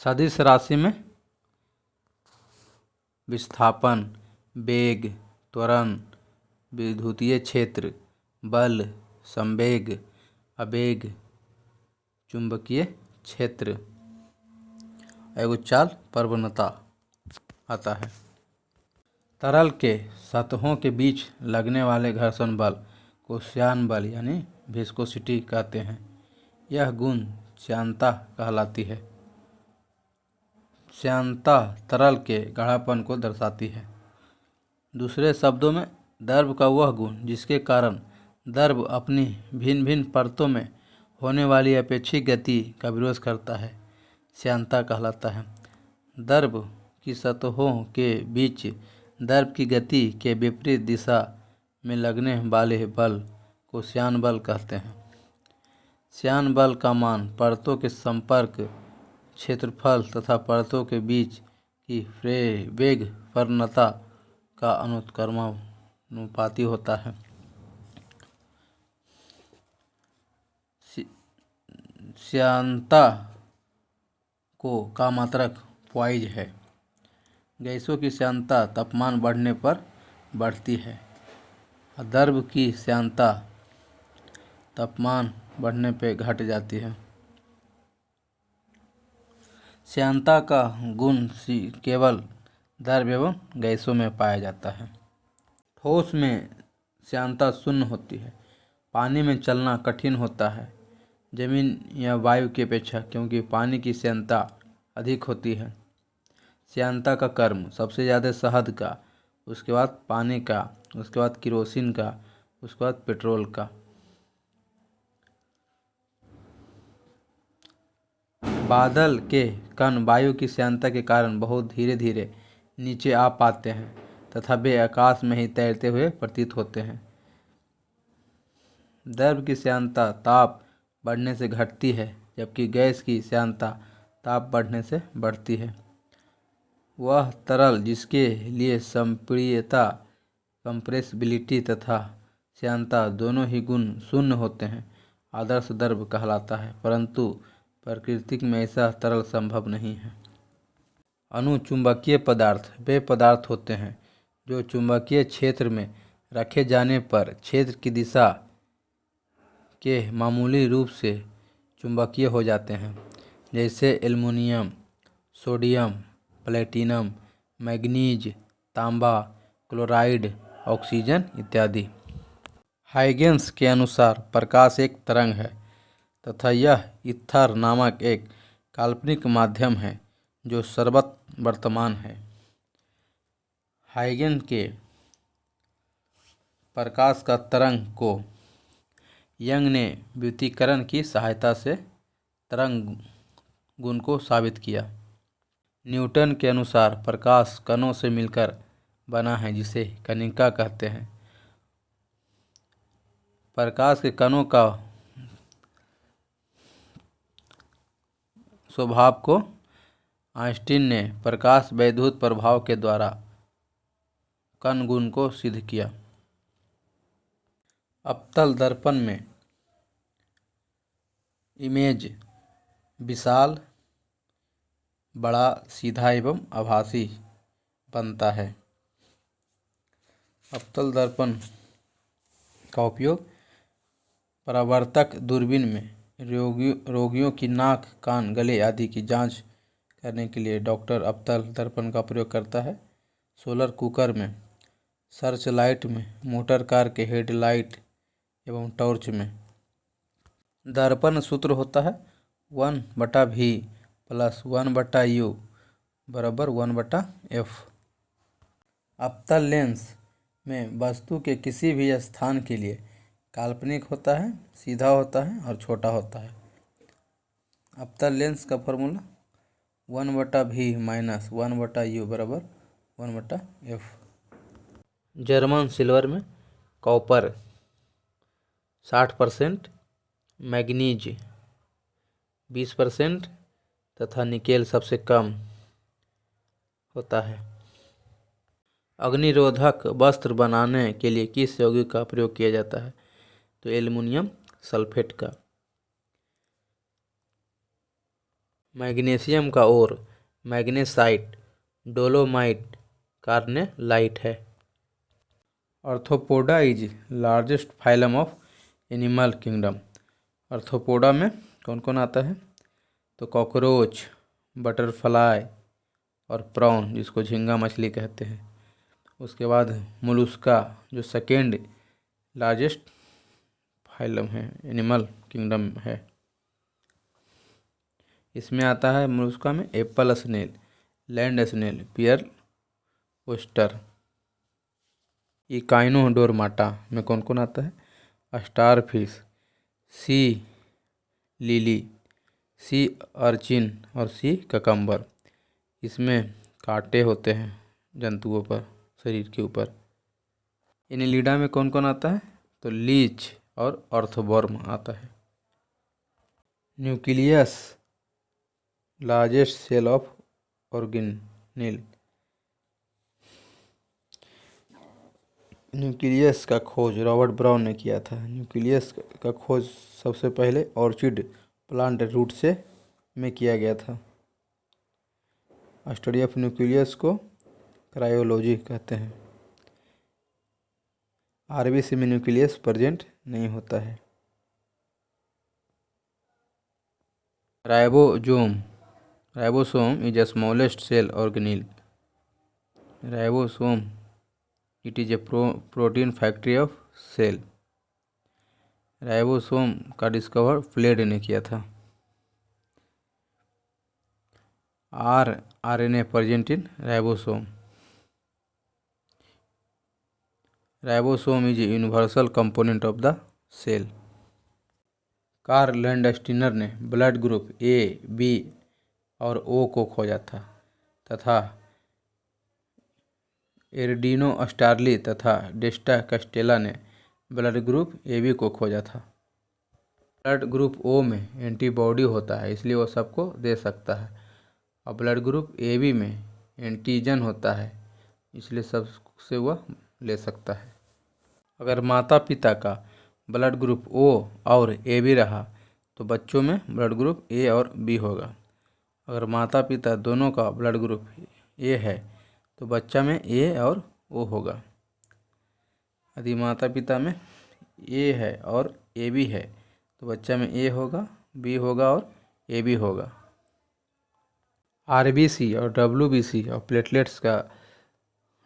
सदिश राशि में विस्थापन, वेग, त्वरण, विद्युतीय क्षेत्र, बल, संवेग, आवेग, चुंबकीय क्षेत्र, एगो चाल प्रवणता आता है। तरल के सतहों के बीच लगने वाले घर्षण बल को श्यान बल यानी विस्कोसिटी कहते हैं। यह गुण श्यानता कहलाती है। श्यानता तरल के गाढ़ापन को दर्शाती है। दूसरे शब्दों में द्रव का वह गुण जिसके कारण द्रव अपनी भिन्न भिन्न परतों में होने वाली अपेक्षित गति का विरोध करता है, श्यानता कहलाता है। द्रव की सतहों के बीच द्रव की गति के विपरीत दिशा में लगने वाले बल को श्यान बल कहते हैं। श्यान बल का मान परतों के संपर्क क्षेत्रफल तथा परतों के बीच की वेग प्रवणता का अनुक्रमानुपाती होता है। श्यानता का मात्रक पॉइज है। गैसों की श्यानता तापमान बढ़ने पर बढ़ती है। द्रव की श्यानता तापमान बढ़ने पर घट जाती है। श्यानता का गुण केवल द्रव एवं गैसों में पाया जाता है। ठोस में श्यानता शून्य होती है। पानी में चलना कठिन होता है जमीन या वायु की अपेक्षा, क्योंकि पानी की श्यानता अधिक होती है। श्यानता का क्रम सबसे ज़्यादा शहद का, उसके बाद पानी का, उसके बाद केरोसिन का, उसके बाद पेट्रोल का। बादल के कण वायु की श्यानता के कारण बहुत धीरे धीरे नीचे आ पाते हैं तथा वे आकाश में ही तैरते हुए प्रतीत होते हैं। द्रव की श्यानता ताप बढ़ने से घटती है, जबकि गैस की श्यानता ताप बढ़ने से बढ़ती है। वह तरल जिसके लिए संपीड्यता, कंप्रेसिबिलिटी तथा श्यानता दोनों ही गुण शून्य होते हैं, आदर्श द्रव कहलाता है, परंतु प्रकृति में ऐसा तरल संभव नहीं है। अनुचुंबकीय पदार्थ वे पदार्थ होते हैं जो चुंबकीय क्षेत्र में रखे जाने पर क्षेत्र की दिशा के मामूली रूप से चुंबकीय हो जाते हैं, जैसे एल्युमिनियम, सोडियम, प्लेटिनम, मैग्नीज, तांबा, क्लोराइड, ऑक्सीजन इत्यादि। हाइगेंस के अनुसार प्रकाश एक तरंग है तथा यह ईथर नामक एक काल्पनिक माध्यम है जो सर्वत्र वर्तमान है। हाइगेंस के प्रकाश का तरंग को यंग ने व्युत्कीकरण की सहायता से तरंग गुण को साबित किया। न्यूटन के अनुसार प्रकाश कणों से मिलकर बना है, जिसे कणिका कहते हैं। प्रकाश के कणों का स्वभाव को आइंस्टीन ने प्रकाश वैद्युत प्रभाव के द्वारा कण गुण को सिद्ध किया। अवतल दर्पण में इमेज विशाल, बड़ा, सीधा एवं आभासी बनता है। अवतल दर्पण का उपयोग परावर्तक दूरबीन में रोगियों की नाक, कान, गले आदि की जांच करने के लिए डॉक्टर अवतल दर्पण का प्रयोग करता है। सोलर कुकर में, सर्च लाइट में, मोटर कार के हेडलाइट एवं टॉर्च में। दर्पण सूत्र होता है 1/v + 1/u = 1/f। अवतल लेंस में वस्तु के किसी भी स्थान के लिए काल्पनिक होता है, सीधा होता है और छोटा होता है। अवतल लेंस का formula 1/v - 1/u = 1/f। German silver में कॉपर 60%, मैग्नीज 20% तथा निकेल सबसे कम होता है। अग्निरोधक वस्त्र बनाने के लिए किस यौगिक का प्रयोग किया जाता है? तो एल्युमिनियम सल्फेट का। मैग्नीशियम का ओर मैग्नेसाइट, डोलोमाइट, कार्नेलाइट है। Arthropoda is largest phylum of animal kingdom. Arthropoda में कौन कौन आता है? तो कॉकरोच, बटरफ्लाई और प्रॉन, जिसको झींगा मछली कहते हैं। उसके बाद मोलुस्का, जो सेकेंड लार्जेस्ट फाइलम है, एनिमल किंगडम है। इसमें आता है मोलुस्का में एप्पल स्नेल, लैंड स्नेल, पियर ओस्टर। इकाइनोडोरमाटा में कौन कौन आता है? Star fish, sea lily, sea urchin और सी ककम्बर। इसमें कांटे होते हैं जंतुओं पर, शरीर के ऊपर। एनिलिडा में कौन कौन आता है? तो लीच और अर्थवर्म आता है। Nucleus, largest cell of organelle. Nucleus का खोज रॉबर्ट ब्राउन ने किया था। न्यूक्लियस का खोज सबसे पहले ऑर्चिड प्लांट रूट से में किया गया था। स्टडी ऑफ न्यूक्लियस को क्रायोलॉजी कहते हैं। आरबीसी में न्यूक्लियस प्रेजेंट नहीं होता है। Ribosome, ribosome is a smallest cell organelle. Ribosome, it is a protein factory of cell. Ribosome का डिस्कवर फ्लेड ने किया था। RNA present in ribosome. Ribosome is a universal component of the cell. Karl Landsteiner ने blood group A, B और O को खोजा था तथा एर्डिनो स्टार्ली तथा डेस्टा कस्टेला ने ब्लड ग्रुप ए बी को खोजा था। ब्लड ग्रुप ओ में एंटीबॉडी होता है, इसलिए वो सबको दे सकता है। और ब्लड ग्रुप ए बी में एंटीजन होता है, इसलिए सबसे वह ले सकता है। अगर माता पिता का ब्लड ग्रुप ओ और ए बी रहा तो बच्चों में ब्लड ग्रुप ए और बी होगा। अगर माता पिता दोनों का ब्लड ग्रुप ए है तो बच्चा में ए और ओ होगा। यदि माता पिता में ए है और ए बी है तो बच्चा में ए होगा, बी होगा और ए बी होगा। आरबीसी और डब्ल्यूबीसी और प्लेटलेट्स का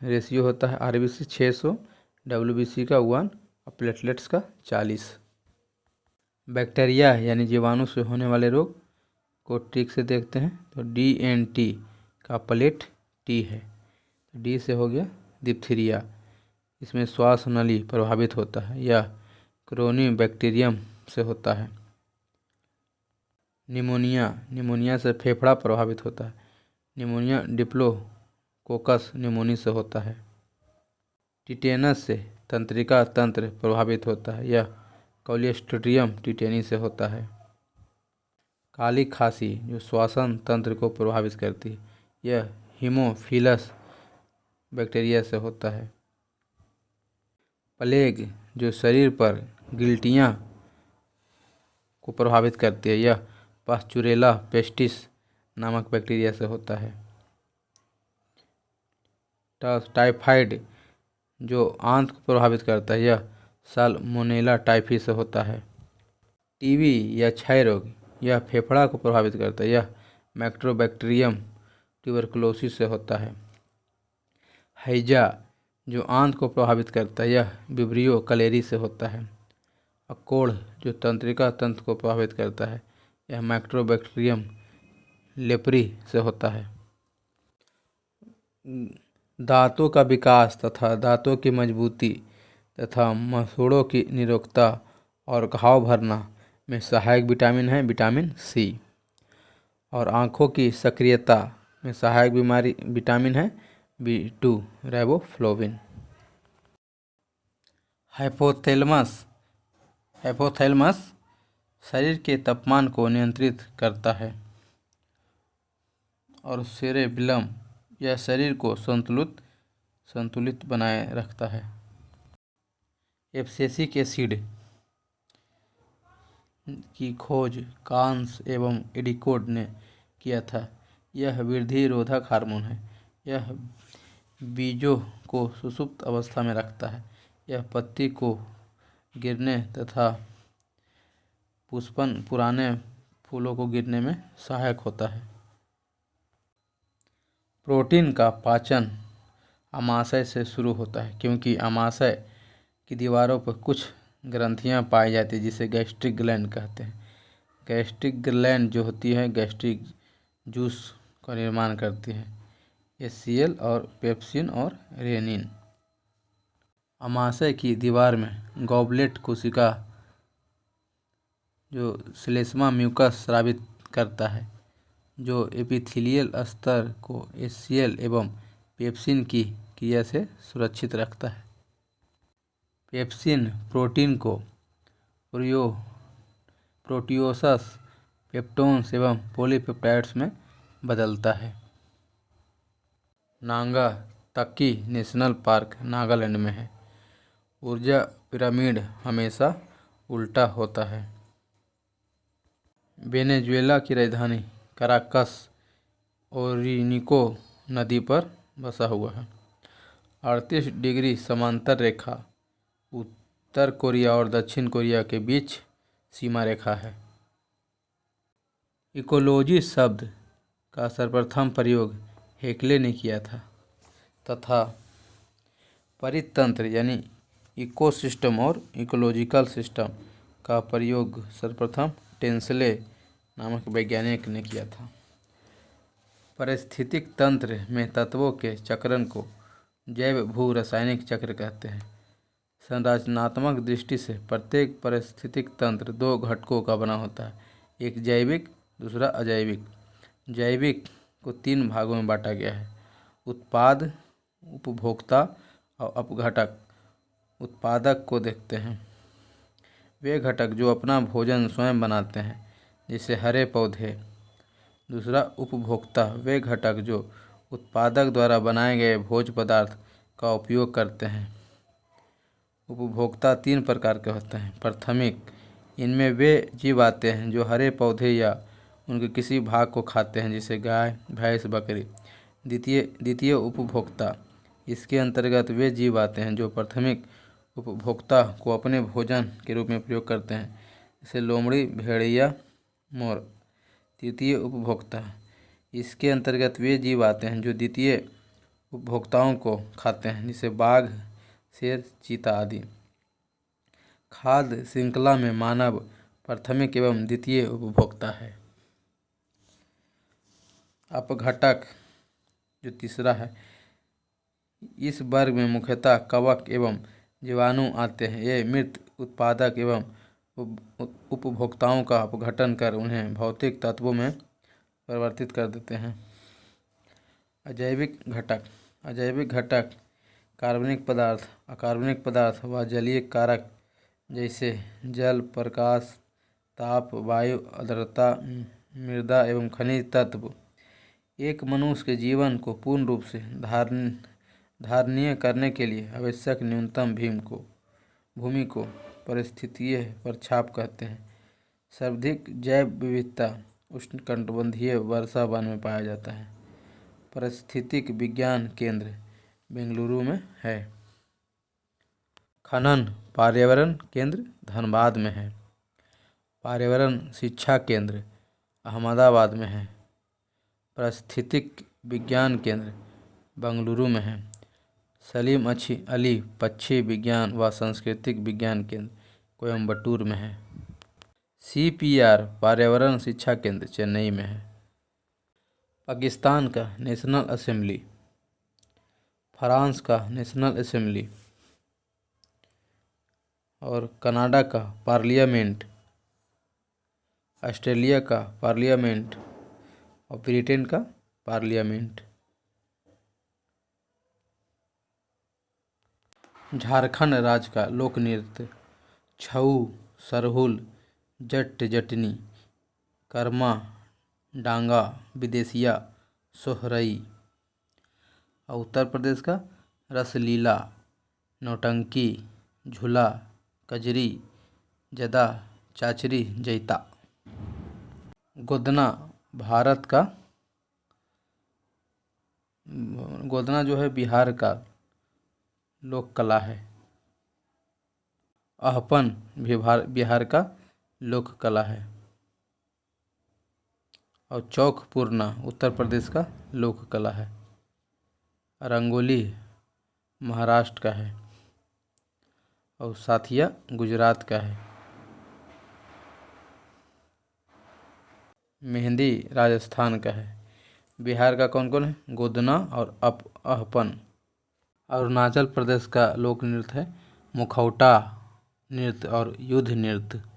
रेशियो होता है आरबीसी 600, डब्ल्यूबीसी का 1 और प्लेटलेट्स का 40। बैक्टीरिया यानी जीवाणु से होने वाले रोग को ठीक से देखते हैं तो DNT का प्लेट टी है। डी से हो गया डिप्थीरिया, इसमें श्वास नली प्रभावित होता है, यह क्रोनी बैक्टीरियम से होता है। निमोनिया, निमोनिया से फेफड़ा प्रभावित होता है, निमोनिया डिप्लोकोकस निमोनी से होता है। टिटेनस से तंत्रिका तंत्र प्रभावित होता है, यह क्लोस्ट्रीडियम टिटेनी से होता है। काली खांसी जो श्वसन तंत्र को प्रभावित करती है, यह हीमोफिलस बैक्टीरिया से होता है। प्लेग जो शरीर पर गिल्टियाँ को प्रभावित करती है, यह पास्चुरेला पेस्टिस नामक बैक्टीरिया से होता है। टाइफाइड जो आंत को प्रभावित करता है, यह साल्मोनेला टाइफी से होता है। टीबी या क्षय रोग, यह फेफड़ा को प्रभावित करता है, यह मैक्रोबैक्टीरियम ट्यूबरकुलोसिस से होता है। हैजा जो आंत को प्रभावित करता है, यह विब्रियो कलेरी से होता है। अकोढ़ जो तंत्रिका तंत्र को प्रभावित करता है, यह मैक्रोबैक्टीरियम लेप्री से होता है। दांतों का विकास तथा दांतों की मजबूती तथा मसूड़ों की निरोगता और घाव भरना में सहायक विटामिन है विटामिन सी। और आँखों की सक्रियता में सहायक बीमारी विटामिन है B2 राइबोफ्लोविन। हाइपोथैलेमस, हाइपोथैलेमस शरीर के तापमान को नियंत्रित करता है। और सेरेबिलम यह शरीर को संतुलित बनाए रखता है। एब्सिसिक एसिड की खोज कांस एवं एडिकोड ने किया था। यह वृद्धि रोधक हार्मोन है। यह बीजों को सुषुप्त अवस्था में रखता है। यह पत्ती को गिरने तथा पुष्पन पुराने फूलों को गिरने में सहायक होता है। प्रोटीन का पाचन आमाशय से शुरू होता है, क्योंकि आमाशय की दीवारों पर कुछ ग्रंथियां पाई जाती हैं जिसे गैस्ट्रिक ग्लैंड कहते हैं। गैस्ट्रिक ग्लैंड जो होती है गैस्ट्रिक जूस का निर्माण करती है, HCl और पेप्सिन और रेनिन। आमाशय की दीवार में गॉबलेट कोशिका जो श्लेष्मा म्यूकस स्रावित करता है, जो एपिथेलियल स्तर को HCl एवं पेप्सिन की क्रिया से सुरक्षित रखता है। पेप्सिन प्रोटीन को प्रोटियोसस, पेप्टोन्स एवं पॉलीपेप्टाइड्स में बदलता है। नागा तकी नेशनल पार्क नागालैंड में है। ऊर्जा पिरामिड हमेशा उल्टा होता है। वेनेजुएला की राजधानी कराकस ओरिनिको नदी पर बसा हुआ है। 38 डिग्री समांतर रेखा उत्तर कोरिया और दक्षिण कोरिया के बीच सीमा रेखा है। इकोलॉजी शब्द का सर्वप्रथम प्रयोग हेक्ले ने किया था तथा परितंत्र यानी इकोसिस्टम और इकोलॉजिकल सिस्टम का प्रयोग सर्वप्रथम टेंसले नामक वैज्ञानिक ने किया था। पारिस्थितिक तंत्र में तत्वों के चक्रण को जैव भू रासायनिक चक्र कहते हैं। संरचनात्मक दृष्टि से प्रत्येक पारिस्थितिक तंत्र दो घटकों का बना होता है, एक जैविक, दूसरा अजैविक। जैविक को 3 भागों में बांटा गया है: उत्पाद, उपभोक्ता और अपघटक। उत्पादक को देखते हैं, वे घटक जो अपना भोजन स्वयं बनाते हैं, जैसे हरे पौधे। दूसरा उपभोक्ता, वे घटक जो उत्पादक द्वारा बनाए गए भोज्य पदार्थ का उपयोग करते हैं। उपभोक्ता 3 प्रकार के होते हैं। प्राथमिक, इनमें वे जीव आते हैं जो हरे पौधे या उनके किसी भाग को खाते हैं, जैसे गाय, भैंस, बकरी। द्वितीय उपभोक्ता, इसके अंतर्गत वे जीव आते हैं जो प्राथमिक उपभोक्ता को अपने भोजन के रूप में प्रयोग करते हैं, जैसे लोमड़ी, भेड़िया, मोर। तृतीय उपभोक्ता, इसके अंतर्गत वे जीव आते हैं जो द्वितीय उपभोक्ताओं को खाते हैं, जैसे बाघ, शेर, चीता आदि। खाद्य श्रृंखला में मानव प्राथमिक एवं द्वितीय उपभोक्ता है। अपघटक जो तीसरा है, इस वर्ग में मुख्यतः कवक एवं जीवाणु आते हैं। ये मृत उत्पादक एवं उपभोक्ताओं का अपघटन कर उन्हें भौतिक तत्वों में परिवर्तित कर देते हैं। अजैविक घटक, अजैविक घटक कार्बनिक पदार्थ, अकार्बनिक पदार्थ व जलीय कारक जैसे जल, प्रकाश, ताप, वायु, आर्द्रता, मृदा एवं खनिज तत्व एक मनुष्य के जीवन को पूर्ण रूप से धारणीय करने के लिए आवश्यक न्यूनतम भूमि को पारिस्थितिकीय प्रक्षेप कहते हैं। सर्वाधिक जैव विविधता उष्णकटिबंधीय वर्षा वन में पाया जाता है। पारिस्थितिक विज्ञान केंद्र बेंगलुरु में है। खनन पर्यावरण केंद्र धनबाद में है। पर्यावरण शिक्षा केंद्र अहमदाबाद में है। पारिस्थितिक विज्ञान केंद्र बेंगलुरु में है। सलीम अली पक्षी विज्ञान व सांस्कृतिक विज्ञान केंद्र कोयम्बटूर में है। CPR पर्यावरण शिक्षा केंद्र चेन्नई में है। पाकिस्तान का नेशनल असेंबली, फ्रांस का नेशनल असेंबली और कनाडा का पार्लियामेंट, ऑस्ट्रेलिया का पार्लियामेंट और ब्रिटेन का पार्लियामेंट। झारखंड राज्य का लोक नृत्य छऊ, सरहुल, जट जटनी, कर्मा, डांगा, विदेशिया, सोहरई। और उत्तर प्रदेश का रसलीला, नौटंकी, झूला, कजरी, जदा, चाचरी, जैता। गोदना भारत का गोदना जो है बिहार का लोक कला है। अहपन बिहार का लोक कला है। और चौक पूर्णा उत्तर प्रदेश का लोक कला है। रंगोली महाराष्ट्र का है। और साथिया गुजरात का है। मेहंदी राजस्थान का है। बिहार का कौन कौन है? गोदना और अहपन। अरुणाचल प्रदेश का लोक नृत्य है मुखौटा नृत्य और युद्ध नृत्य।